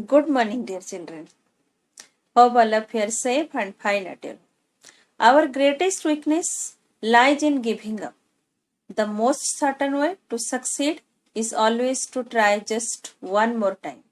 Good morning, dear children. Hope all of you are safe and fine at home. Our greatest weakness lies in giving up. The most certain way to succeed is always to try just one more time.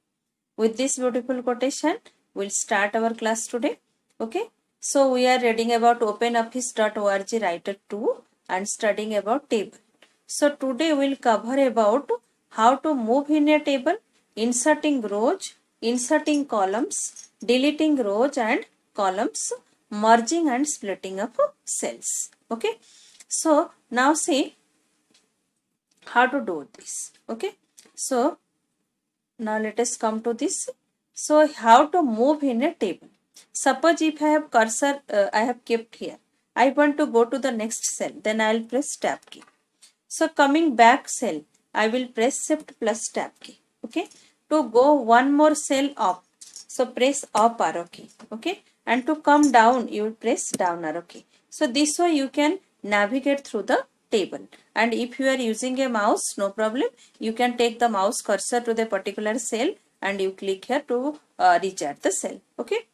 With this beautiful quotation, we'll start our class today. Okay? So we are reading about openoffice.org Writer 2 and studying about table. So today we'll cover about how to move in a table, inserting rows, inserting columns, deleting rows and columns, merging and splitting up cells. Okay? So now see how to do this. Okay? So now let us come to this. So how to move in a table. Suppose if I have cursor, I have kept here. I want to go to the next cell. Then I will press tab key. So coming back cell, I will press shift plus tab key. Okay. To go one more cell up. So press up arrow key. Okay. And to come down, you will press down arrow key. So this way you can navigate through the table. And if you are using a mouse, no problem. You can take the mouse cursor to the particular cell and you click here to reach at the cell. Okay.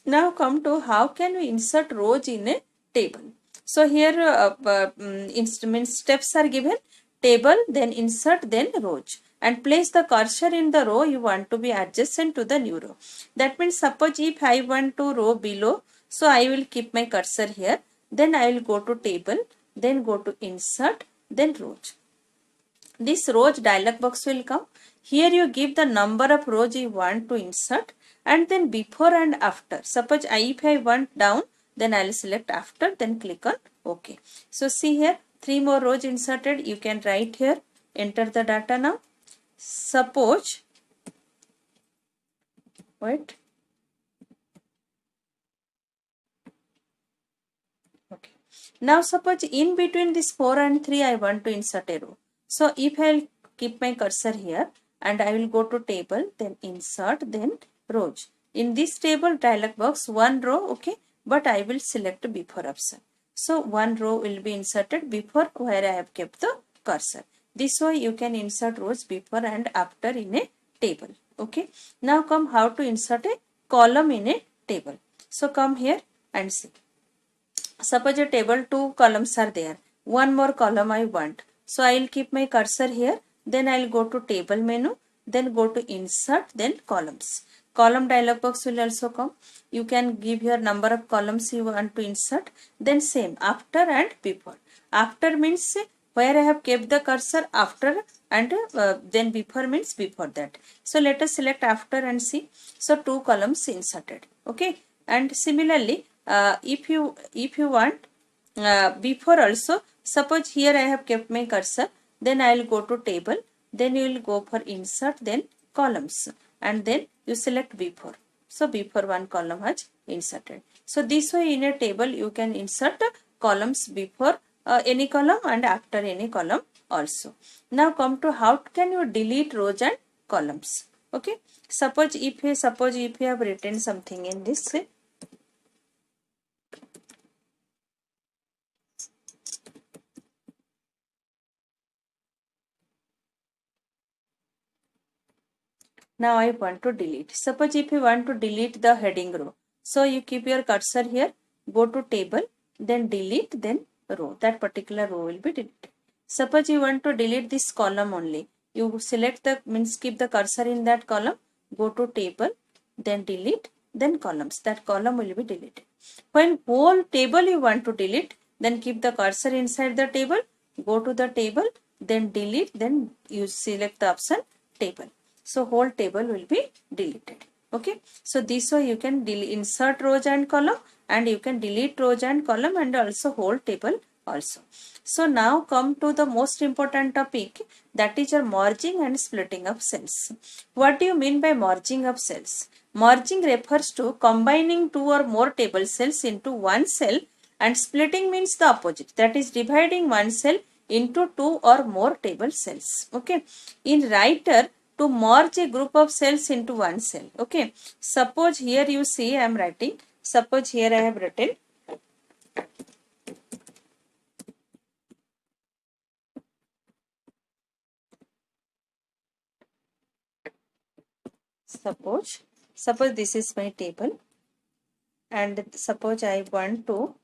Now come to how can we insert rows in a table. So here instrument steps are given, table, then insert, then rows, and place the cursor in the row you want to be adjacent to the new row. That means suppose if I want to row below, so I will keep my cursor here, then I will go to table, then go to insert, then rows. This rows dialog box will come. Here you give the number of rows you want to insert and then before and after. Suppose if I want down, then I will select after, then click on OK. So see here, 3 more rows inserted. You can write here, enter the data now. Suppose, wait. Okay. Now suppose in between this 4 and 3 I want to insert a row. So if I will keep my cursor here and I will go to table, then insert, then rows. In this table dialog box, one row, okay, but I will select before option. So one row will be inserted before where I have kept the cursor. This way you can insert rows before and after in a table. Okay. Now come how to insert a column in a table. So come here and see. Suppose a table, 2 columns are there. One more column I want. So I will keep my cursor here. Then I will go to table menu. Then go to insert. Then columns. Column dialog box will also come. You can give your number of columns you want to insert. Then same after and before. After means where I have kept the cursor after and then before means before that. So let us select after and see. So 2 columns inserted. Okay. And similarly, if you want before also, suppose here I have kept my cursor, then I will go to table, then you will go for insert, then columns, and then you select before. So before one column has inserted. So this way in a table you can insert columns before any column and after any column also. Now come to how can you delete rows and columns. Okay. Suppose if you have written something in this way. Now I want to delete. Suppose if you want to delete the heading row. So you keep your cursor here, go to table, then delete, then row. That particular row will be deleted. Suppose you want to delete this column only. You select the, means keep the cursor in that column, go to table, then delete, then columns. That column will be deleted. When whole table you want to delete, then keep the cursor inside the table, go to the table, then delete, then you select the option table. So whole table will be deleted. Okay. So this way you can insert rows and column and you can delete rows and column and also whole table also. So now come to the most important topic, that is your merging and splitting of cells. What do you mean by merging of cells? Merging refers to combining 2 or more table cells into one cell, and splitting means the opposite, that is dividing one cell into 2 or more table cells. Okay. In writer, to merge a group of cells into one cell. Okay. Suppose here you see I am writing. Suppose here I have written suppose this is my table, and suppose I want to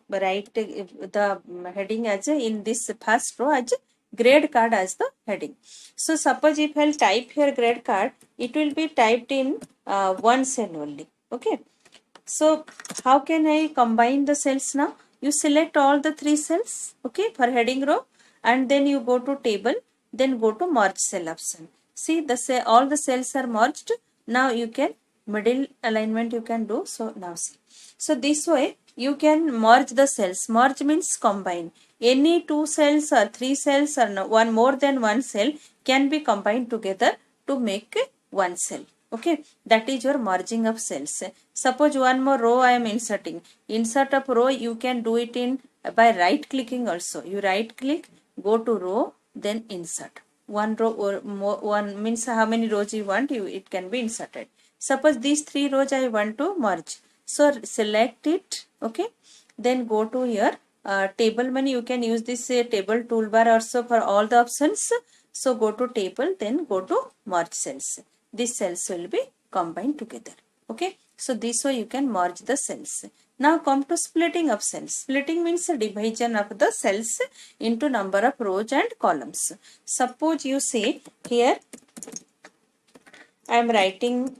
write the heading as in this first row as grade card as the heading. So suppose if I'll type here grade card, it will be typed in one cell only. Okay. So how can I combine the cells now? You select all the three cells, okay, for heading row, and then you go to table, then go to merge cell option. See, all the cells are merged. Now you can middle alignment you can do. So now see. So this way you can merge the cells. Merge means combine. Any two cells or three cells or one more than one cell can be combined together to make one cell. Okay, that is your merging of cells. Suppose one more row I am inserting. Insert of row you can do it in by right clicking also. You right click, go to row, then insert. One row or more, one means how many rows you want, it can be inserted. Suppose these three rows I want to merge. So select it, okay. Then go to here table menu. You can use this table toolbar also for all the options. So go to table, then go to merge cells. These cells will be combined together. Okay. So this way you can merge the cells. Now come to splitting of cells. Splitting means a division of the cells into number of rows and columns. Suppose you say here I am writing,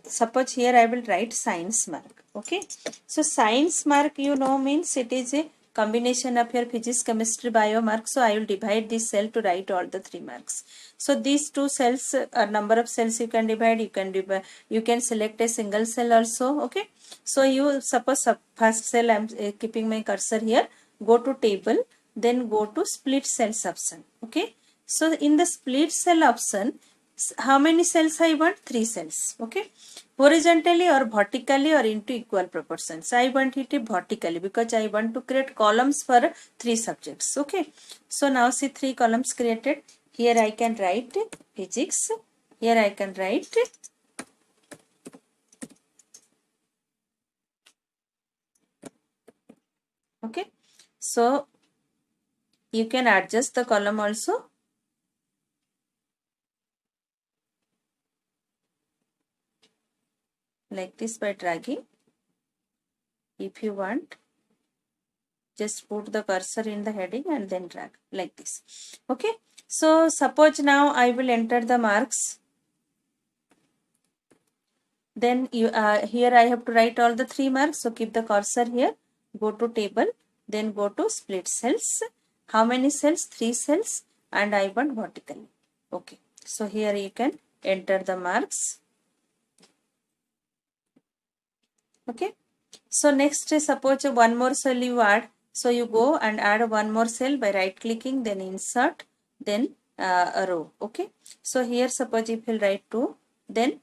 suppose here I will write science mark. Okay. So science mark means it is a combination of your physics, chemistry, bio mark. So I will divide this cell to write all the 3 marks. So these two cells, number of cells you can divide, you can select a single cell also. Okay. So you suppose first cell I am keeping my cursor here, go to table, then go to split cells option. Okay. So in the split cell option, how many cells I want? 3 cells. Okay. Horizontally or vertically or into equal proportions. I want it vertically because I want to create columns for 3 subjects. Okay. So now see 3 columns created. Here I can write physics. Here I can write okay. So you can adjust the column also. Like this by dragging. If you want, just put the cursor in the heading and then drag like this. Okay. So suppose now I will enter the marks. Then you here I have to write all the 3 marks. So keep the cursor here. Go to table. Then go to split cells. How many cells? 3 cells. And I want vertically. Okay. So here you can enter the marks. Okay. So next suppose one more cell you add. So you go and add one more cell by right clicking, then insert, then a row. Okay. So here suppose if you write 2, then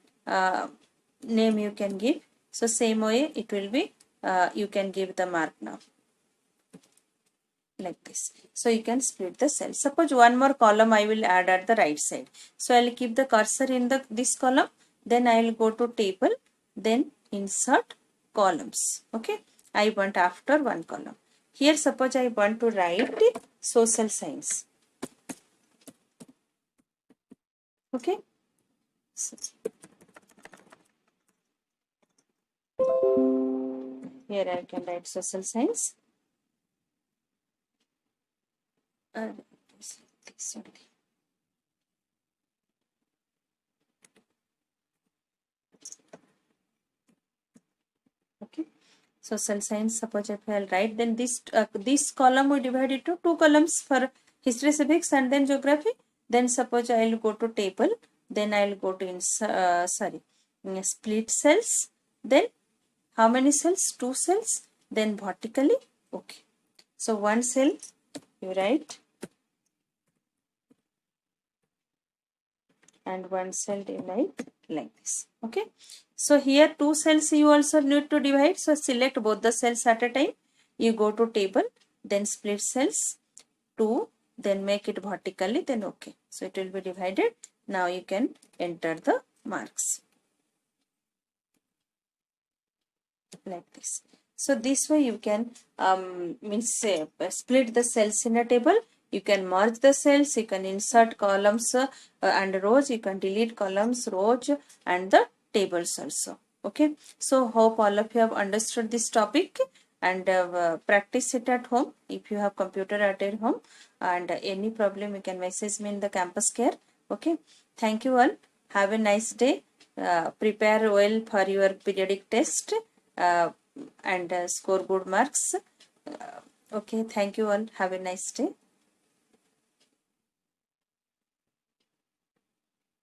name you can give. So same way it will be, you can give the mark now. Like this. So you can split the cell. Suppose one more column I will add at the right side. So I will keep the cursor in this column. Then I will go to table. Then insert columns. Okay. I want after one column. Here suppose I want to write social science. Okay. So, here I can write social science. This only. Okay. Social science, suppose if I will write, then this column we divide into 2 columns for history, civics and then geography. Then suppose I will go to table, then I will go to split cells. Then how many cells? 2 cells. Then vertically. Okay. So one cell you write and one cell you write like this. Okay. So here 2 cells you also need to divide. So select both the cells at a time. You go to table, then split cells 2, then make it vertically, then okay. So it will be divided. Now you can enter the marks like this. So this way you can split the cells in a table. You can merge the cells, you can insert columns and rows, you can delete columns, rows and the tables also. Okay, so hope all of you have understood this topic and practice it at home if you have computer at your home, and any problem you can message me in the campus care. Okay, thank you all. Have a nice day. Prepare well for your periodic test and score good marks. Okay, thank you all. Have a nice day.